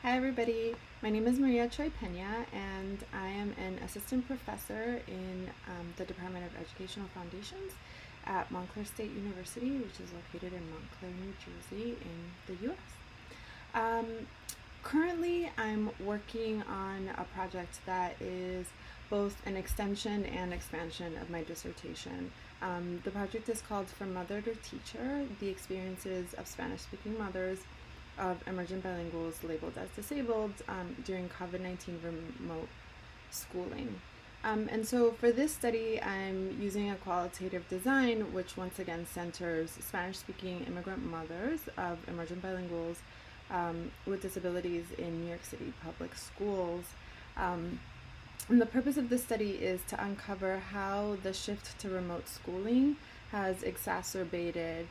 Hi everybody, my name is Maria Choi Pena and I am an assistant professor in the Department of Educational Foundations at Montclair State University, which is located in Montclair, New Jersey in the US. Currently I'm working on a project that is both an extension and expansion of my dissertation. The project is called From Mother to Teacher, the experiences of Spanish-speaking mothers of emergent bilinguals labeled as disabled during COVID-19 remote schooling. And so for this study, I'm using a qualitative design which once again centers Spanish-speaking immigrant mothers of emergent bilinguals with disabilities in New York City public schools. And the purpose of this study is to uncover how the shift to remote schooling has exacerbated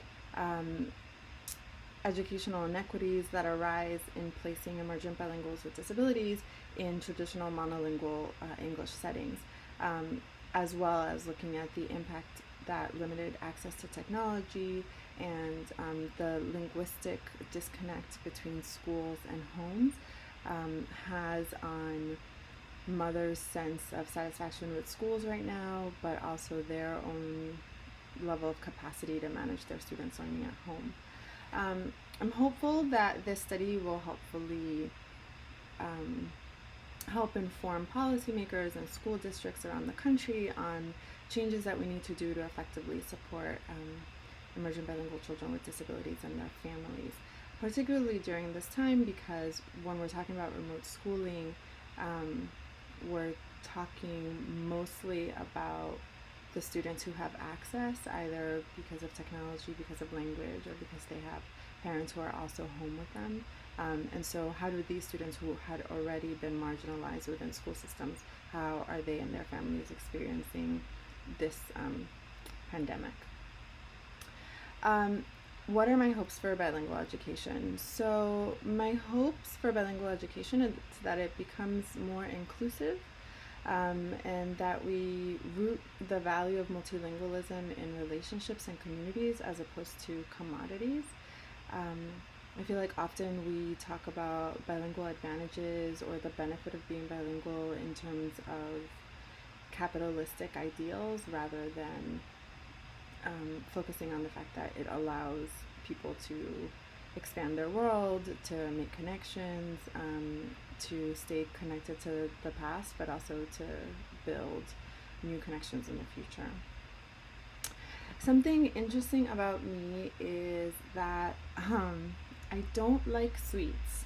educational inequities that arise in placing emergent bilinguals with disabilities in traditional monolingual English settings, as well as looking at the impact that limited access to technology and the linguistic disconnect between schools and homes has on mothers' sense of satisfaction with schools right now, but also their own level of capacity to manage their students' learning at home. I'm hopeful that this study will hopefully help inform policymakers and school districts around the country on changes that we need to do to effectively support emergent bilingual children with disabilities and their families, particularly during this time, because when we're talking about remote schooling, we're talking mostly about the students who have access, either because of technology, because of language, or because they have parents who are also home with them. And so how do these students who had already been marginalized within school systems, how are they and their families experiencing this pandemic? What are my hopes for bilingual education? So my hopes for bilingual education is that it becomes more inclusive, and that we root the value of multilingualism in relationships and communities as opposed to commodities. I feel like often we talk about bilingual advantages or the benefit of being bilingual in terms of capitalistic ideals rather than focusing on the fact that it allows people to expand their world, to make connections, to stay connected to the past, but also to build new connections in the future. Something interesting about me is that I don't like sweets,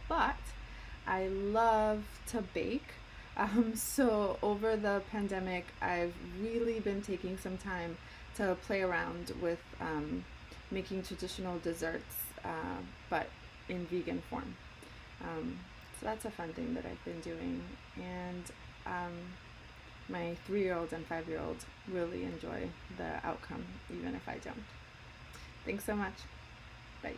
but I love to bake. So over the pandemic, I've really been taking some time to play around with making traditional desserts, but in vegan form. So that's a fun thing that I've been doing, and my 3-year-old and 5-year-old really enjoy the outcome, even if I don't. Thanks so much. Bye.